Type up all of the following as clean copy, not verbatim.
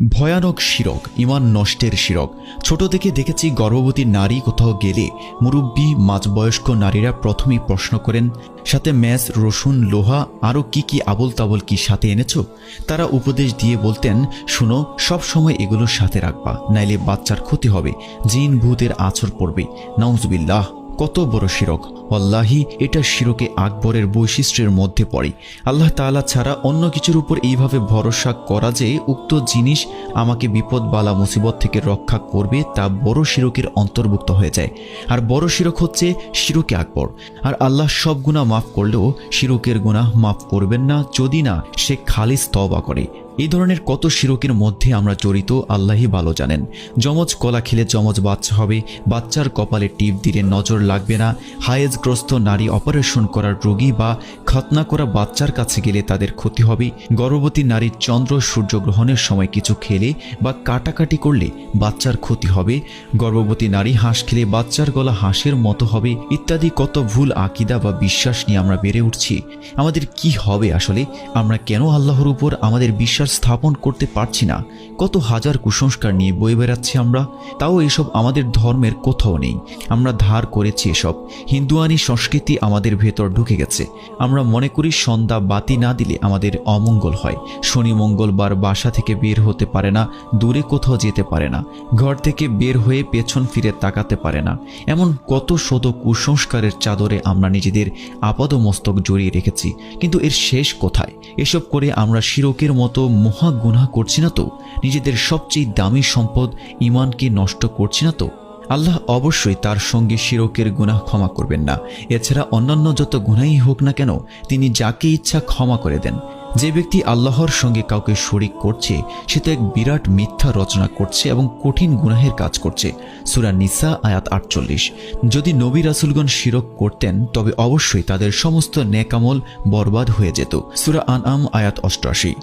ভয়ানক শিরক, ইমান নষ্টের শিরক। ছোট থেকে দেখেছি গর্ভবতী নারী কোথাও গেলে মুরব্বী মাঝবয়স্ক নারীরা প্রথমেই প্রশ্ন করেন, সাথে ম্যাচ, রসুন, লোহা আরও কি আবল তাবল কি সাথে এনেছো? তারা উপদেশ দিয়ে বলতেন, শুনো, সব সময় এগুলো সাথে রাখবা, নাইলে বাচ্চার ক্ষতি হবে, জিন ভূতের আছর পড়বে। নাউজুবিল্লাহ, কত বড় শিরক! ওয়াল্লাহি, এটা শিরকে আকবরের বৈশিষ্ট্যের মধ্যে পড়ে। আল্লাহ তাআলা ছাড়া অন্য কিছুর উপর এইভাবে ভরসা করা যে উক্ত জিনিস আমাকে বিপদ বালা মুসিবত থেকে রক্ষা করবে, তা বড় শিরকের অন্তর্ভুক্ত হয়ে যায়। আর বড় শিরক হচ্ছে শিরকে আকবর। আর আল্লাহ সব গুনাহ মাফ করলেও শিরকের গুনাহ মাফ করবেন না যদি না সে খালিস তওবা করে। এই ধরনের কত শিরকের মধ্যে আমরা জড়িত আল্লাহই ভালো জানেন। যমজ কলা খেলে যমজ বাচ্চা হবে, বাচ্চার কপালে টিপ দিলে নজর লাগবে না, হায়েজগ্রস্ত নারী অপারেশন করার রোগী বা খতনা করা বাচ্চার কাছে গেলে তাদের ক্ষতি হবে, গর্ভবতী নারীর চন্দ্র সূর্যগ্রহণের সময় কিছু খেলে বা কাটাকাটি করলে বাচ্চার ক্ষতি হবে, গর্ভবতী নারী হাঁস খেলে বাচ্চার গলা হাঁসের মতো হবে, ইত্যাদি কত ভুল আকিদা বা বিশ্বাস নিয়ে আমরা বেড়ে উঠছি। আমাদের কি হবে আসলে? আমরা কেন আল্লাহর উপর আমাদের বিশ্বাস স্থাপন করতে পারছি না? কত হাজার কুসংস্কার নিয়ে বয়ে বেড়াচ্ছি আমরা, তাও এসব আমাদের ধর্মের কোথাও নেই। আমরা ধার করেছি এসব। হিন্দুয়ানি সংস্কৃতি আমাদের ভেতর ঢুকে গেছে। আমরা মনে করি সন্ধ্যা বাতি না দিলে আমাদের অমঙ্গল হয়। শনি মঙ্গলবার বাসা থেকে বের হতে পারে না, দূরে কোথাও যেতে পারে না, ঘর থেকে বের হয়ে পেছন ফিরে তাকাতে পারে না। এমন কত শত কুসংস্কারের চাদরে আমরা নিজেদের আপাদমস্তক জড়িয়ে রেখেছি। কিন্তু এর শেষ কোথায়? এসব করে আমরা শিরকের মতো মহা গুনাহ করছি না তো? নিজেদের সবচেয়ে দামি সম্পদ ঈমানকে নষ্ট করছি না তো? আল্লাহ অবশ্যই তার সঙ্গে শিরকের গুনাহ ক্ষমা করবেন না। এছাড়া অন্যান্য যত গুনাহই হোক না কেন, তিনি যাকে ইচ্ছা ক্ষমা করে দেন। যে ব্যক্তি আল্লাহর সঙ্গে কাউকে শরিক করছে, সে তো এক বিরাট মিথ্যা রচনা করছে এবং কঠিন গুনাহের কাজ করছে। সূরা নিসা আয়াত 48। যদি নবী রাসূলগণ শিরক করতেন তবে অবশ্যই তাদের সমস্ত নেক আমল বরবাদ হয়ে যেত। সূরা আনআম আয়াত 88।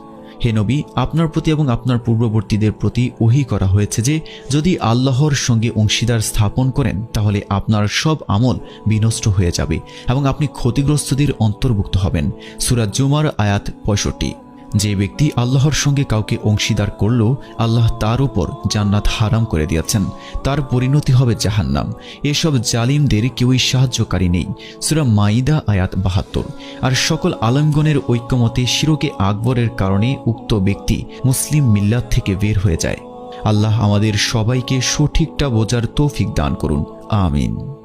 হে নবী, আপনার প্রতি এবং আপনার পূর্ববর্তীদের প্রতি ওহী করা হয়েছে যে যদি আল্লাহর সঙ্গে অংশীদার স্থাপন করেন তাহলে আপনার সব আমল বিনষ্ট হয়ে যাবে এবং আপনি ক্ষতিগ্রস্তদের অন্তর্ভুক্ত হবেন। সূরা জুমার আয়াত 65। যে ব্যক্তি আল্লাহর সঙ্গে কাউকে অংশীদার করল, আল্লাহ তার উপর জান্নাত হারাম করে দিয়েছেন, তার পরিণতি হবে জাহান্নাম। এসব জালিমদের কেউই সাহায্যকারী নেই। সূরা মাইদা আয়াত 72। আর সকল আলেমগণের ঐক্যমতে শিরকে আকবরের কারণে উক্ত ব্যক্তি মুসলিম মিল্লাত থেকে বের হয়ে যায়। আল্লাহ আমাদের সবাইকে সঠিকটা বোঝার তৌফিক দান করুন। আমিন।